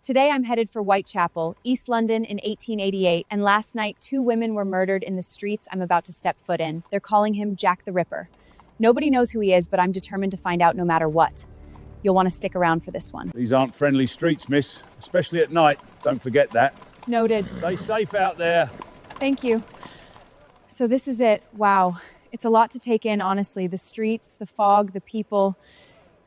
Today I'm headed for Whitechapel, East London in 1888, and last night 2 women were murdered in the streets I'm about to step foot in. They're calling him Jack the Ripper. Nobody knows who he is, but I'm determined to find out no matter what. You'll want to stick around for this one. These aren't friendly streets, miss, especially at night. Don't forget that. Noted. Stay safe out there. Thank you. So this is it. Wow. It's a lot to take in, honestly. The streets, the fog, the people.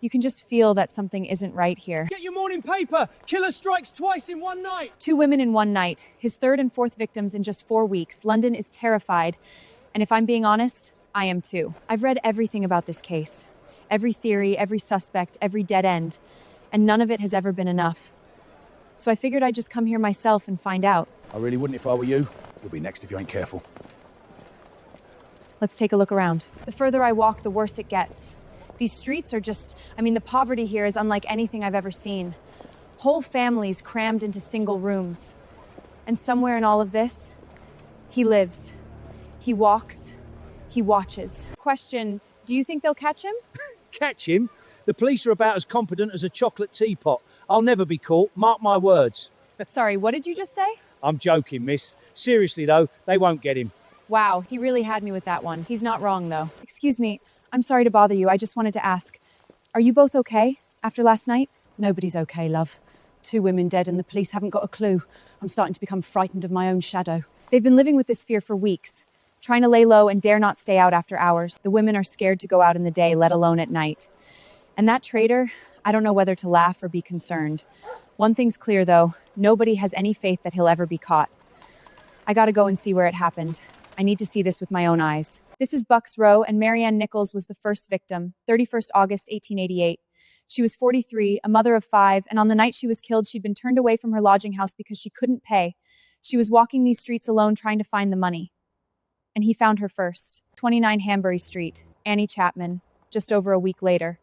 You can just feel that something isn't right here. Get your morning paper! Killer strikes twice in one night! 2 women in one night. His 3rd and 4th victims in just 4 weeks. London is terrified. And if I'm being honest, I am too. I've read everything about this case. Every theory, every suspect, every dead end. And none of it has ever been enough. So I figured I'd just come here myself and find out. I really wouldn't if I were you. You'll be next if you ain't careful. Let's take a look around. The further I walk, the worse it gets. These streets are just, the poverty here is unlike anything I've ever seen. Whole families crammed into single rooms. And somewhere in all of this, he lives. He walks. He watches. Question, do you think they'll catch him? Catch him? The police are about as competent as a chocolate teapot. I'll never be caught, mark my words. Sorry, what did you just say? I'm joking, miss. Seriously, though, they won't get him. Wow, he really had me with that one. He's not wrong, though. Excuse me, I'm sorry to bother you. I just wanted to ask, are you both okay after last night? Nobody's okay, love. 2 women dead and the police haven't got a clue. I'm starting to become frightened of my own shadow. They've been living with this fear for weeks, trying to lay low and dare not stay out after hours. The women are scared to go out in the day, let alone at night. And that traitor, I don't know whether to laugh or be concerned. One thing's clear, though. Nobody has any faith that he'll ever be caught. I gotta go and see where it happened. I need to see this with my own eyes. This is Bucks Row, and Marianne Nichols was the first victim, 31st August, 1888. She was 43, a mother of 5, and on the night she was killed, she'd been turned away from her lodging house because she couldn't pay. She was walking these streets alone trying to find the money. And he found her first. 29 Hanbury Street, Annie Chapman, just over a week later.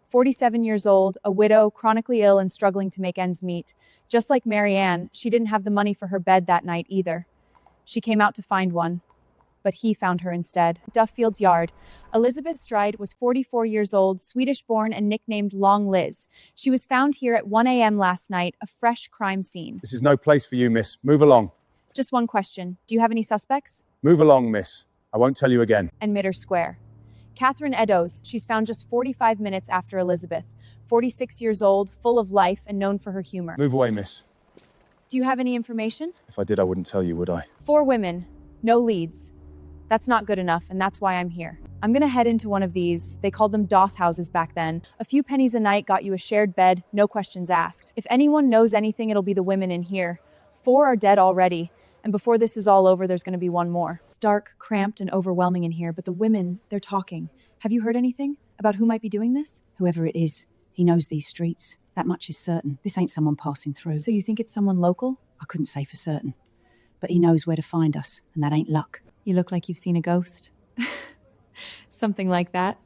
47 years old, a widow, chronically ill and struggling to make ends meet. Just like Marianne, she didn't have the money for her bed that night either. She came out to find one, but he found her instead. Duffield's Yard. Elizabeth Stride was 44 years old, Swedish-born and nicknamed Long Liz. She was found here at 1 a.m. last night, a fresh crime scene. This is no place for you, miss. Move along. Just one question. Do you have any suspects? Move along, miss. I won't tell you again. And Midder Square. Catherine Eddowes, she's found just 45 minutes after Elizabeth. 46 years old, full of life, and known for her humor. Move away, miss. Do you have any information? If I did, I wouldn't tell you, would I? 4 women, no leads. That's not good enough, and that's why I'm here. I'm gonna head into one of these. They called them doss houses back then. A few pennies a night got you a shared bed, no questions asked. If anyone knows anything, it'll be the women in here. 4 are dead already. And before this is all over, there's going to be one more. It's dark, cramped, and overwhelming in here, but the women, they're talking. Have you heard anything about who might be doing this? Whoever it is, he knows these streets. That much is certain. This ain't someone passing through. So you think it's someone local? I couldn't say for certain. But he knows where to find us, and that ain't luck. You look like you've seen a ghost. Something like that.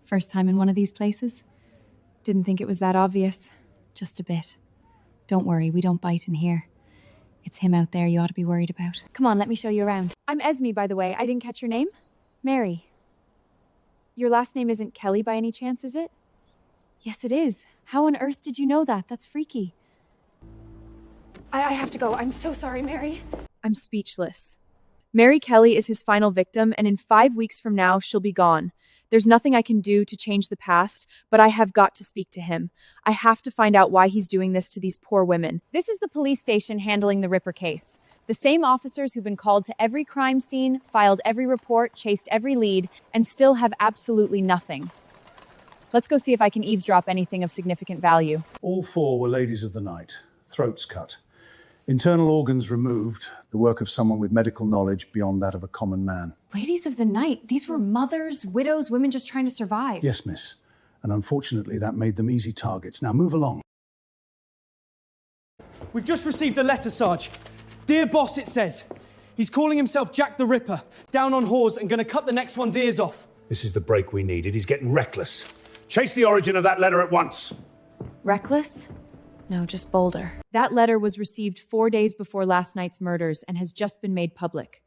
First time in one of these places? Didn't think it was that obvious. Just a bit. Don't worry, we don't bite in here. It's him out there you ought to be worried about. Come on, let me show you around. I'm Esme, by the way. I didn't catch your name? Mary. Your last name isn't Kelly by any chance, is it? Yes, it is. How on earth did you know that? That's freaky. I have to go. I'm so sorry, Mary. I'm speechless. Mary Kelly is his final victim, and in 5 weeks from now, she'll be gone. There's nothing I can do to change the past, but I have got to speak to him. I have to find out why he's doing this to these poor women. This is the police station handling the Ripper case. The same officers who've been called to every crime scene, filed every report, chased every lead, and still have absolutely nothing. Let's go see if I can eavesdrop anything of significant value. All 4 were ladies of the night, throats cut. Internal organs removed, the work of someone with medical knowledge beyond that of a common man. Ladies of the night. These were mothers, widows, women just trying to survive. Yes, miss. And unfortunately, that made them easy targets. Now move along. We've just received a letter, Sarge. Dear boss, it says. He's calling himself Jack the Ripper, down on whores and gonna cut the next one's ears off. This is the break we needed. He's getting reckless. Chase the origin of that letter at once. Reckless? No, just bolder. That letter was received 4 days before last night's murders and has just been made public.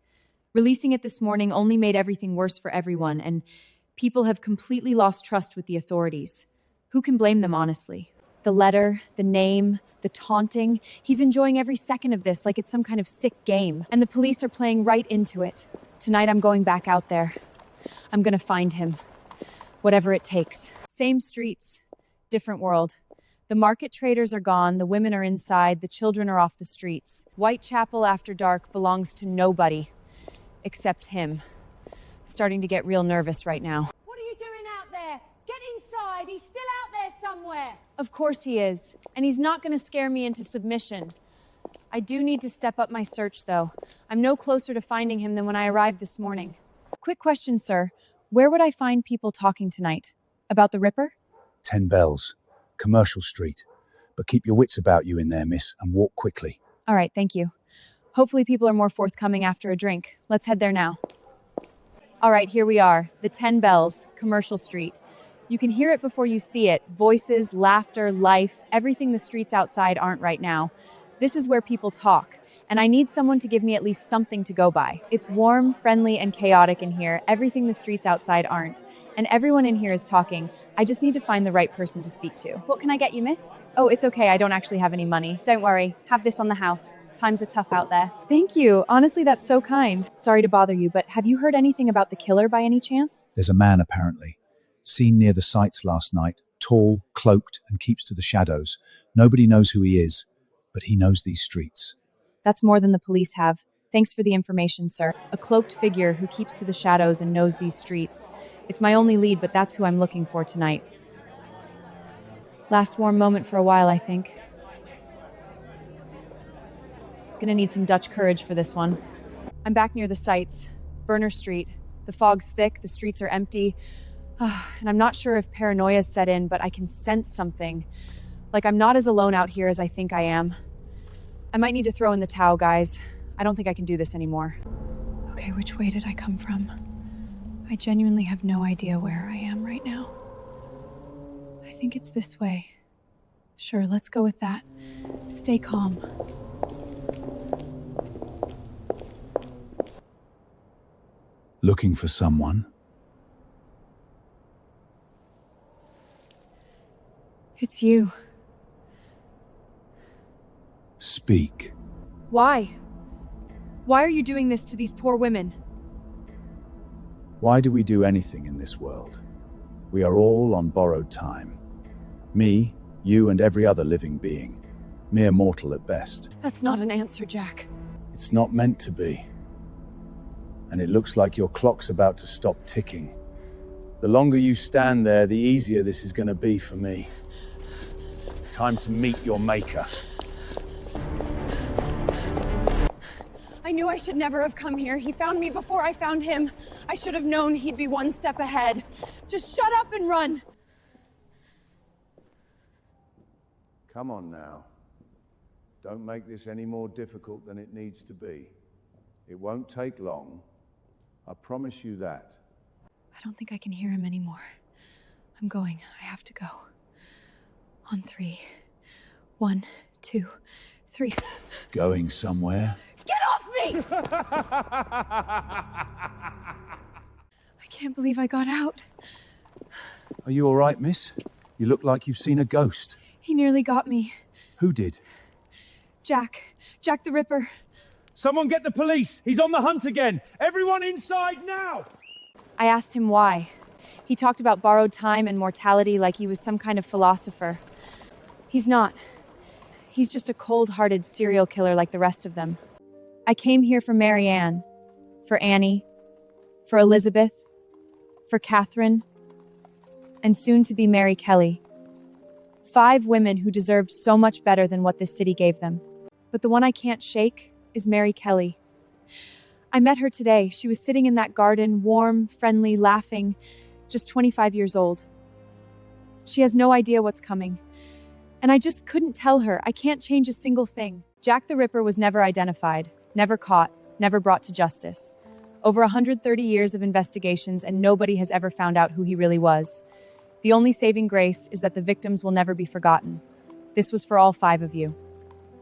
Releasing it this morning only made everything worse for everyone, and people have completely lost trust with the authorities. Who can blame them, honestly? The letter, the name, the taunting. He's enjoying every second of this like it's some kind of sick game. And the police are playing right into it. Tonight I'm going back out there. I'm gonna find him. Whatever it takes. Same streets, different world. The market traders are gone, the women are inside, the children are off the streets. Whitechapel after dark belongs to nobody. Except him. Starting to get real nervous right now. What are you doing out there? Get inside. He's still out there somewhere. Of course he is. And he's not going to scare me into submission. I do need to step up my search, though. I'm no closer to finding him than when I arrived this morning. Quick question, sir. Where would I find people talking tonight? About the Ripper? 10 Bells, Commercial Street. But keep your wits about you in there, miss, and walk quickly. All right, thank you. Hopefully people are more forthcoming after a drink. Let's head there now. All right, here we are. The 10 Bells, Commercial Street. You can hear it before you see it. Voices, laughter, life, everything the streets outside aren't right now. This is where people talk, and I need someone to give me at least something to go by. It's warm, friendly, and chaotic in here, everything the streets outside aren't. And everyone in here is talking. I just need to find the right person to speak to. What can I get you, miss? Oh, it's okay, I don't actually have any money. Don't worry, have this on the house. Times are tough out there. Thank you, honestly that's so kind. Sorry to bother you, but have you heard anything about the killer by any chance? There's a man, apparently, seen near the sights last night, tall, cloaked, and keeps to the shadows. Nobody knows who he is, but he knows these streets. That's more than the police have. Thanks for the information, sir. A cloaked figure who keeps to the shadows and knows these streets. It's my only lead, but that's who I'm looking for tonight. Last warm moment for a while, I think. Gonna need some Dutch courage for this one. I'm back near the sights. Burner Street. The fog's thick, the streets are empty. And I'm not sure if paranoia's set in, but I can sense something. Like I'm not as alone out here as I think I am. I might need to throw in the towel, guys. I don't think I can do this anymore. Okay, which way did I come from? I genuinely have no idea where I am right now. I think it's this way. Sure, let's go with that. Stay calm. Looking for someone? It's you. Speak. Why? Why are you doing this to these poor women? Why do we do anything in this world? We are all on borrowed time. Me, you, and every other living being. Mere mortal at best. That's not an answer, Jack. It's not meant to be. And it looks like your clock's about to stop ticking. The longer you stand there, the easier this is going to be for me. Time to meet your maker. I knew I should never have come here. He found me before I found him. I should have known he'd be one step ahead. Just shut up and run. Come on now. Don't make this any more difficult than it needs to be. It won't take long. I promise you that. I don't think I can hear him anymore. I'm going. I have to go. On 3. 1, 2, 3. Going somewhere? Get off me! I can't believe I got out. Are you all right, miss? You look like you've seen a ghost. He nearly got me. Who did? Jack the Ripper. Someone get the police! He's on the hunt again! Everyone inside now! I asked him why. He talked about borrowed time and mortality like he was some kind of philosopher. He's not. He's just a cold-hearted serial killer like the rest of them. I came here for Mary Ann, for Annie, for Elizabeth, for Catherine, and soon to be Mary Kelly. 5 women who deserved so much better than what this city gave them. But the one I can't shake is Mary Kelly. I met her today. She was sitting in that garden, warm, friendly, laughing, just 25 years old. She has no idea what's coming. And I just couldn't tell her. I can't change a single thing. Jack the Ripper was never identified, never caught, never brought to justice. Over 130 years of investigations and nobody has ever found out who he really was. The only saving grace is that the victims will never be forgotten. This was for all 5 of you.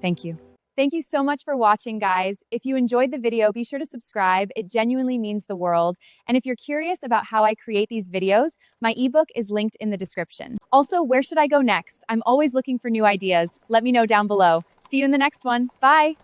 Thank you. Thank you so much for watching, guys. If you enjoyed the video, be sure to subscribe. It genuinely means the world. And if you're curious about how I create these videos, my ebook is linked in the description. Also, where should I go next? I'm always looking for new ideas. Let me know down below. See you in the next one. Bye.